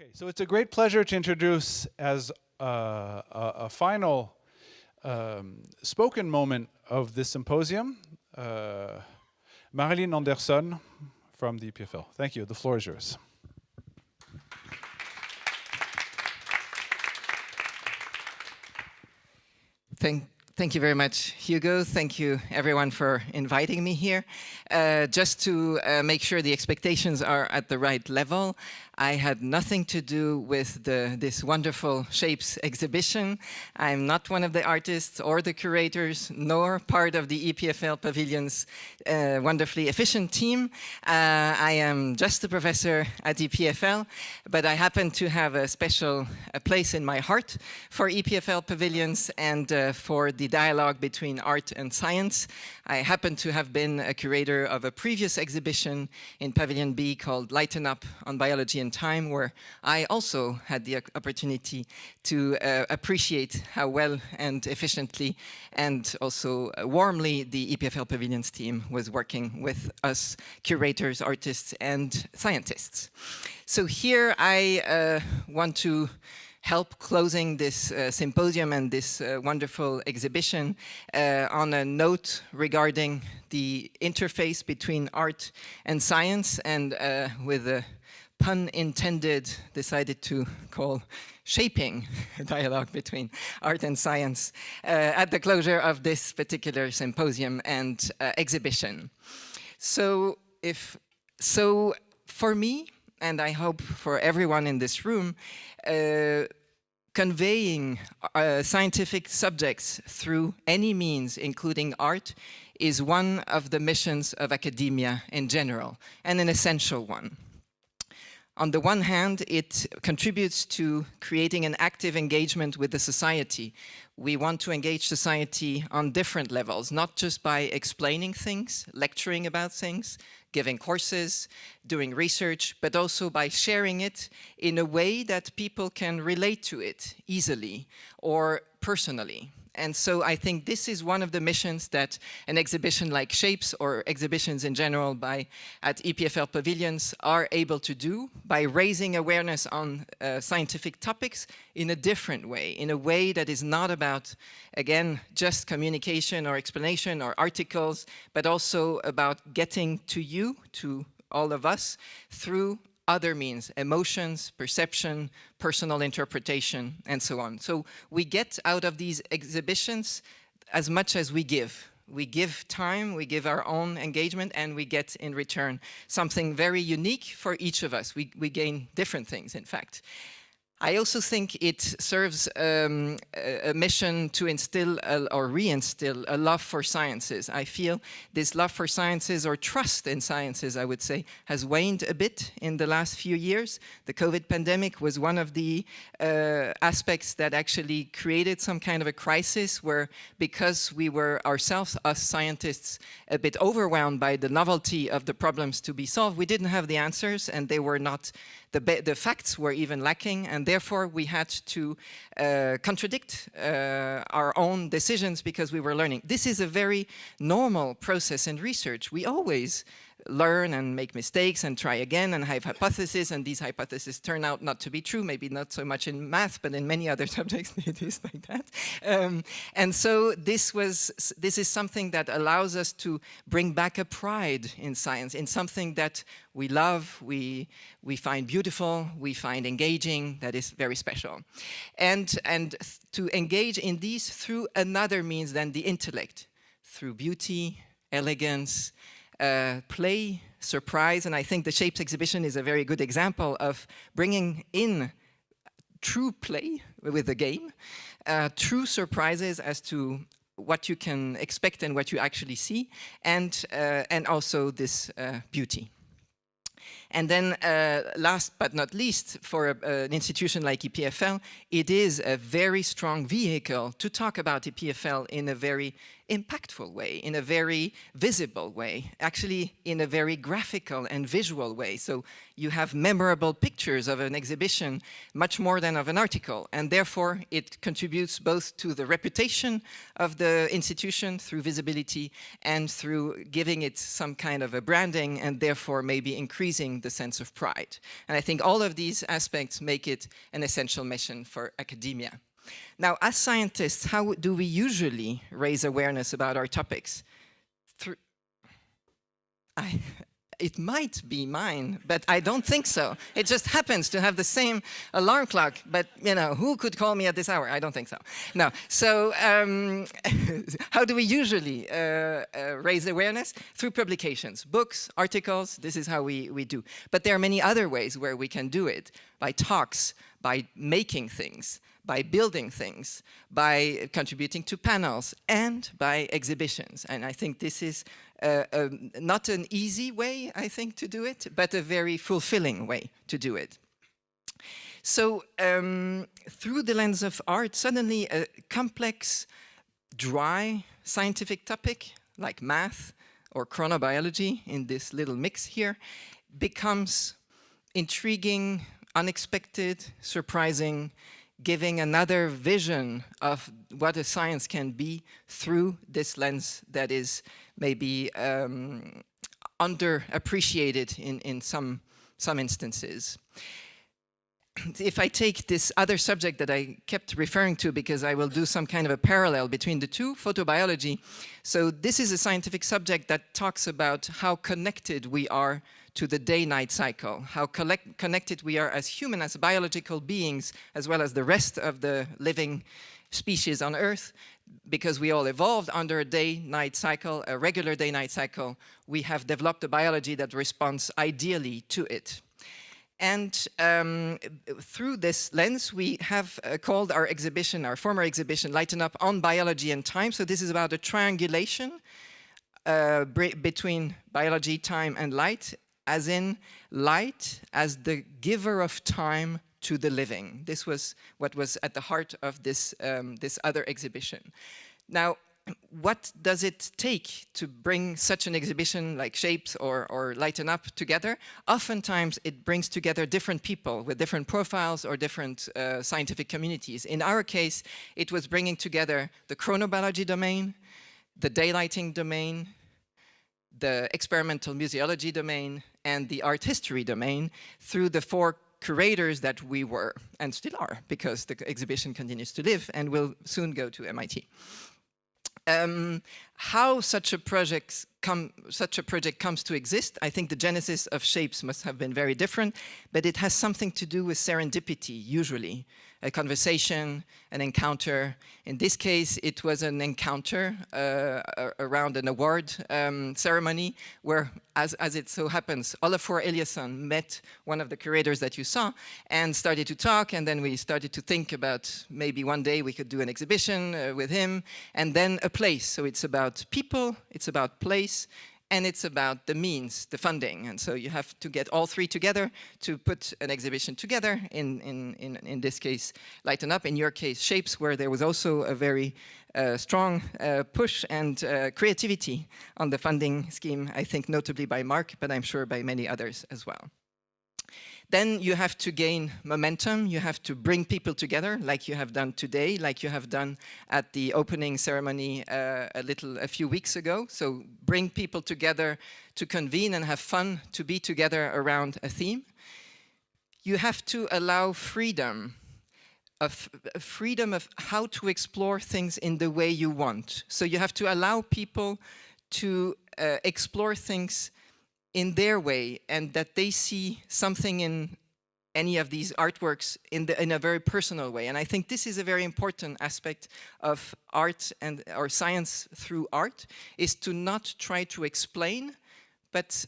Okay, so it's a great pleasure to introduce as a final spoken moment of this symposium, Marilyne Andersen from the EPFL. Thank you. The floor is yours. Thank you very much, Hugo. Thank you, everyone, for inviting me here. Just to make sure the expectations are at the right level, I had nothing to do with this wonderful Shapes exhibition. I'm not one of the artists or the curators, nor part of the EPFL Pavilion's wonderfully efficient team. I am just a professor at EPFL, but I happen to have a special place in my heart for EPFL Pavilions and for the dialogue between art and science. I happen to have been a curator of a previous exhibition in Pavilion B called Lighten Up on Biology and Time, where I also had the opportunity to appreciate how well and efficiently and also warmly the EPFL Pavilions team was working with us curators, artists, and scientists. So here I want to help closing this symposium and this wonderful exhibition on a note regarding the interface between art and science, and with a pun intended, decided to call shaping a dialogue between art and science at the closure of this particular symposium and exhibition. So for me, and I hope for everyone in this room, conveying scientific subjects through any means, including art, is one of the missions of academia in general, and an essential one. On the one hand, it contributes to creating an active engagement with the society. We want to engage society on different levels, not just by explaining things, lecturing about things, giving courses, doing research, but also by sharing it in a way that people can relate to it easily or personally. And so I think this is one of the missions that an exhibition like Shapes, or exhibitions in general at EPFL Pavilions, are able to do by raising awareness on scientific topics in a different way, in a way that is not about, again, just communication or explanation or articles, but also about getting to you, to all of us, through other means, emotions, perception, personal interpretation, and so on. So we get out of these exhibitions as much as we give. We give time, we give our own engagement, and we get in return something very unique for each of us. We gain different things, in fact. I also think it serves a mission to instill or reinstill a love for sciences. I feel this love for sciences, or trust in sciences, I would say, has waned a bit in the last few years. The COVID pandemic was one of the aspects that actually created some kind of a crisis where, because we were ourselves, us scientists, a bit overwhelmed by the novelty of the problems to be solved, we didn't have the answers, and they were not, the facts were even lacking, and therefore we had to contradict our own decisions because we were learning. This is a very normal process in research. We always learn and make mistakes and try again and have hypotheses, and these hypotheses turn out not to be true, maybe not so much in math, but in many other subjects it is like that. And so this is something that allows us to bring back a pride in science, in something that we love, we find beautiful, we find engaging, that is very special. And to engage in these through another means than the intellect, through beauty, elegance, play, surprise, and I think the Shapes exhibition is a very good example of bringing in true play with the game, true surprises as to what you can expect and what you actually see, and also this beauty. And then last but not least, for an institution like EPFL, it is a very strong vehicle to talk about EPFL in a very impactful way, in a very visible way, actually in a very graphical and visual way. So you have memorable pictures of an exhibition much more than of an article, and therefore it contributes both to the reputation of the institution through visibility and through giving it some kind of a branding, and therefore maybe increasing the sense of pride. And I think all of these aspects make it an essential mission for academia. Now, as scientists, how do we usually raise awareness about our topics? It might be mine, but I don't think so. It just happens to have the same alarm clock, but you know, who could call me at this hour? I don't think so. No. So how do we usually raise awareness? Through publications, books, articles. This is how we do. But there are many other ways where we can do it, by talks, by making things, by building things, by contributing to panels, and by exhibitions. And I think this is not an easy way, I think, to do it, but a very fulfilling way to do it. So through the lens of art, suddenly a complex, dry scientific topic like math or chronobiology in this little mix here becomes intriguing, unexpected, surprising, giving another vision of what a science can be through this lens that is maybe underappreciated in some instances. If I take this other subject that I kept referring to, because I will do some kind of a parallel between the two, photobiology. So this is a scientific subject that talks about how connected we are to the day-night cycle, how connected we are as human, as biological beings, as well as the rest of the living species on Earth, because we all evolved under a day-night cycle, a regular day-night cycle. We have developed a biology that responds ideally to it. And through this lens, we have called our exhibition, our former exhibition, Lighten Up on Biology and Time. So this is about a triangulation between biology, time, and light, as in light as the giver of time to the living. This was what was at the heart of this, this other exhibition. Now, what does it take to bring such an exhibition like Shapes or Lighten Up together? Oftentimes it brings together different people with different profiles or different scientific communities. In our case, it was bringing together the chronobiology domain, the daylighting domain, the experimental museology domain, and the art history domain through the four curators that we were, and still are, because the exhibition continues to live and will soon go to MIT. How such a project comes to exist, I think the genesis of Shapes must have been very different, but it has something to do with serendipity, usually. A conversation, an encounter. In this case, it was an encounter around an award ceremony where, as it so happens, Olafur Eliasson met one of the curators that you saw and started to talk, and then we started to think about maybe one day we could do an exhibition with him, and then a place. So it's about people, it's about place, and it's about the means, the funding. And so you have to get all three together to put an exhibition together, in this case, Lighten Up, in your case, Shapes, where there was also a very strong push and creativity on the funding scheme, I think notably by Mark, but I'm sure by many others as well. Then you have to gain momentum, you have to bring people together, like you have done today, like you have done at the opening ceremony a few weeks ago. So bring people together to convene and have fun, to be together around a theme. You have to allow freedom of how to explore things in the way you want. So you have to allow people to explore things in their way, and that they see something in any of these artworks in a very personal way. And I think this is a very important aspect of art or science through art, is to not try to explain, but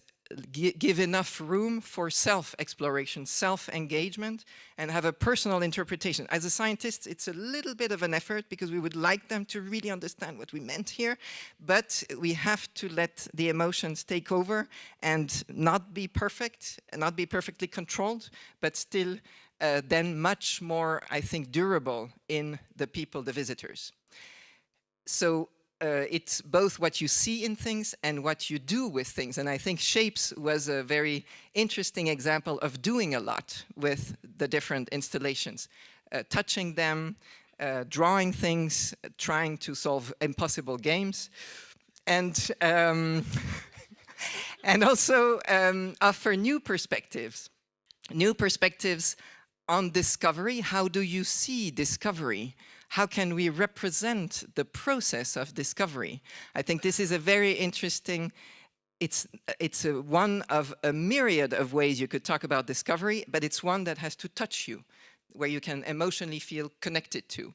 give enough room for self-exploration, self-engagement, and have a personal interpretation. As a scientist, it's a little bit of an effort because we would like them to really understand what we meant here, but we have to let the emotions take over and not be perfect, and not be perfectly controlled, but still then much more, I think, durable in the people, the visitors. So it's both what you see in things and what you do with things. And I think shapes was a very interesting example of doing a lot with the different installations, touching them, drawing things, trying to solve impossible games, and and also offer new perspectives on discovery. How do you see discovery? How can we represent the process of discovery? I think this is a very interesting, it's one of a myriad of ways you could talk about discovery, but it's one that has to touch you, where you can emotionally feel connected to.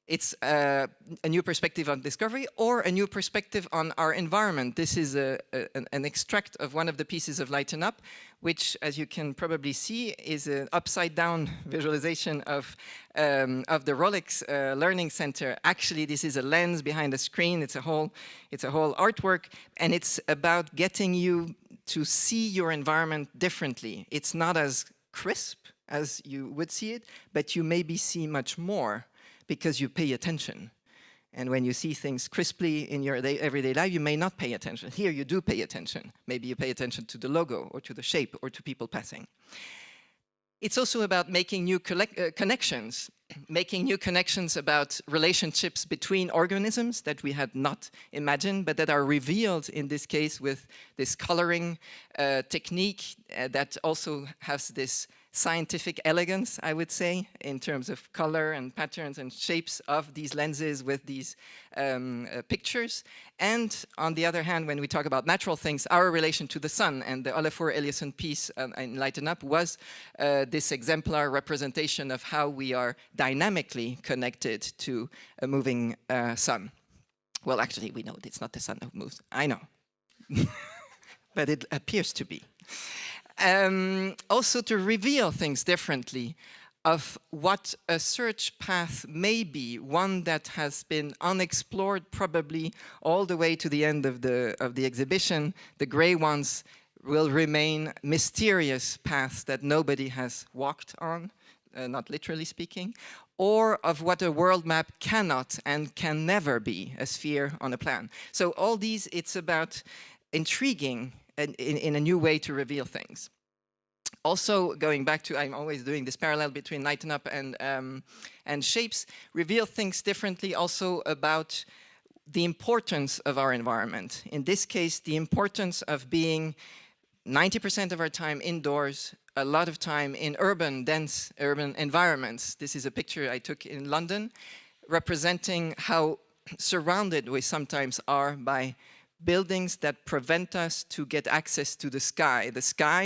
It's a new perspective on discovery or a new perspective on our environment. This is an extract of one of the pieces of Lighten Up, which, as you can probably see, is an upside-down visualization of the Rolex Learning Center. Actually, this is a lens behind a screen. It's a whole artwork, and it's about getting you to see your environment differently. It's not as crisp as you would see it, but you maybe see much more, because you pay attention. And when you see things crisply in your everyday life, you may not pay attention. Here you do pay attention. Maybe you pay attention to the logo or to the shape or to people passing. It's also about making new connections, making new connections about relationships between organisms that we had not imagined, but that are revealed in this case with this coloring technique that also has this scientific elegance, I would say, in terms of color and patterns and shapes of these lenses with these pictures. And on the other hand, when we talk about natural things, our relation to the sun, and the Olafur Eliasson piece in Lighten Up was this exemplar representation of how we are dynamically connected to a moving sun. Well, actually, we know it's not the sun that moves. I know. But it appears to be. Also to reveal things differently of what a search path may be, one that has been unexplored probably all the way to the end of the exhibition. The gray ones will remain mysterious paths that nobody has walked on, not literally speaking, or of what a world map cannot and can never be, a sphere on a plan. So all these, it's about intriguing in a new way to reveal things. Also, going back to, I'm always doing this parallel between Lighten Up and shapes, reveal things differently also about the importance of our environment. In this case, the importance of being 90% of our time indoors, a lot of time in dense urban environments. This is a picture I took in London, representing how surrounded we sometimes are by buildings that prevent us to get access to the sky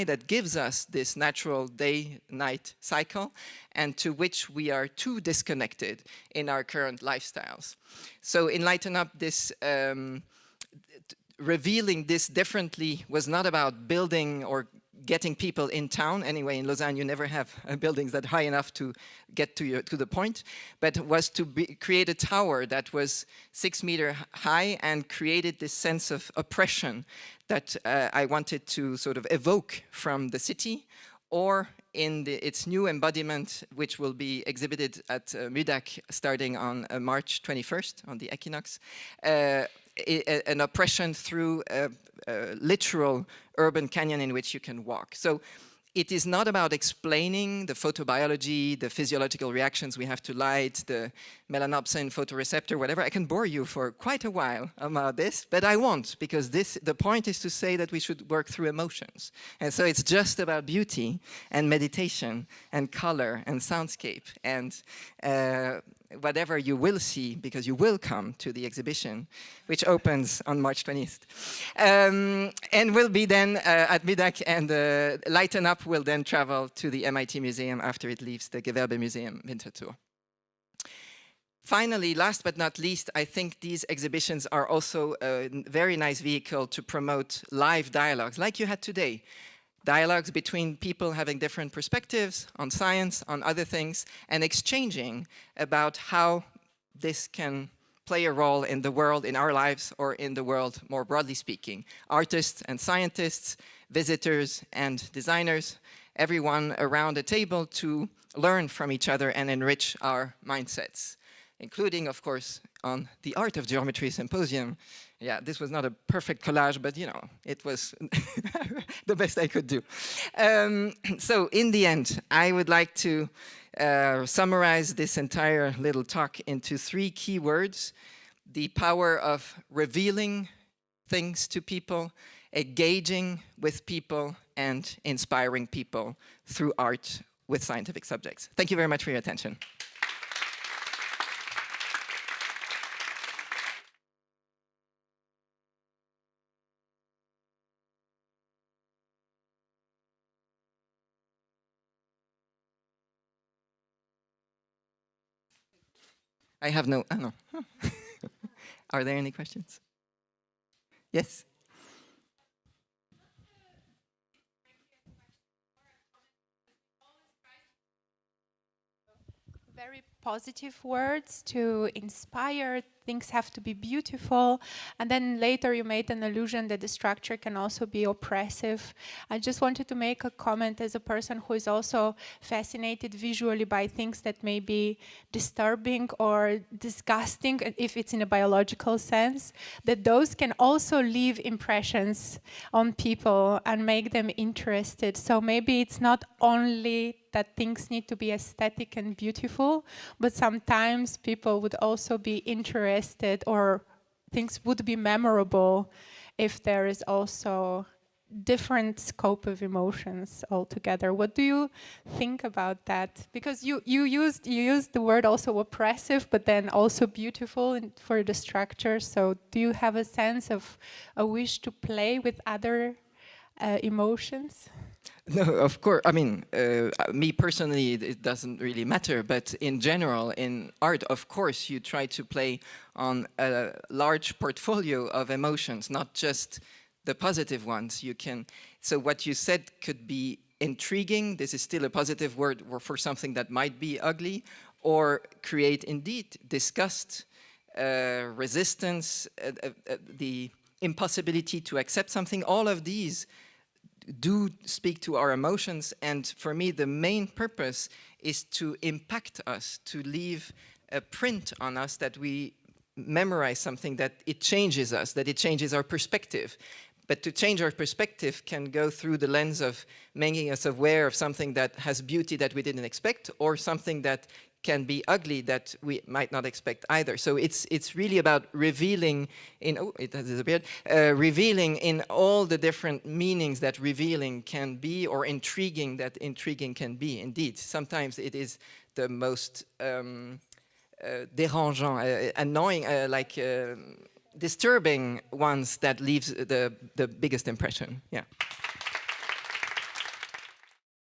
that gives us this natural day-night cycle, and to which we are too disconnected in our current lifestyles. So in Lighten Up, this revealing this differently was not about building or getting people in town. Anyway, in Lausanne, you never have buildings that high enough to get to the point, but was to create a tower that was 6 meters high and created this sense of oppression that I wanted to sort of evoke from the city, or in its new embodiment, which will be exhibited at MUDAC starting on March 21st, on the equinox, an oppression through a literal urban canyon in which you can walk. So it is not about explaining the photobiology, the physiological reactions we have to light, the melanopsin photoreceptor, whatever. I can bore you for quite a while about this, but I won't, because the point is to say that we should work through emotions. And so it's just about beauty and meditation and color and soundscape and whatever you will see, because you will come to the exhibition, which opens on March 20th. And will be then at MUDAC, and Lighten Up will then travel to the MIT Museum after it leaves the Gewerbemuseum Winter Tour. Finally, last but not least, I think these exhibitions are also a very nice vehicle to promote live dialogues, like you had today. Dialogues between people having different perspectives on science, on other things, and exchanging about how this can play a role in the world, in our lives, or in the world more broadly speaking. Artists and scientists, visitors and designers, everyone around a table to learn from each other and enrich our mindsets. including, of course, on the Art of Geometry Symposium. Yeah, this was not a perfect collage, but you know, it was the best I could do. So in the end, I would like to summarize this entire little talk into 3 key words: the power of revealing things to people, engaging with people, and inspiring people through art with scientific subjects. Thank you very much for your attention. I have no, no. Are there any questions? Yes? Very positive words to inspire. Things have to be beautiful. And then later you made an allusion that the structure can also be oppressive. I just wanted to make a comment as a person who is also fascinated visually by things that may be disturbing or disgusting, if it's in a biological sense, that those can also leave impressions on people and make them interested. So maybe it's not only that things need to be aesthetic and beautiful, but sometimes people would also be interested, or things would be memorable if there is also different scope of emotions altogether. What do you think about that? Because you used the word also oppressive, but then also beautiful for the structure. So do you have a sense of a wish to play with other emotions? No, of course. I mean, me personally, it doesn't really matter. But in general, in art, of course, you try to play on a large portfolio of emotions, not just the positive ones. You can. So what you said could be intriguing. This is still a positive word for something that might be ugly, or create indeed disgust, resistance, the impossibility to accept something. All of these do speak to our emotions, and for me the main purpose is to impact us, to leave a print on us, that we memorize something, that it changes us, that it changes our perspective. But to change our perspective can go through the lens of making us aware of something that has beauty that we didn't expect, or something that can be ugly that we might not expect either. So it's really about revealing in, oh, it has disappeared, revealing in all the different meanings that revealing can be, or intriguing that intriguing can be. Indeed, sometimes it is the most dérangeant, annoying, disturbing ones that leaves the biggest impression. Yeah.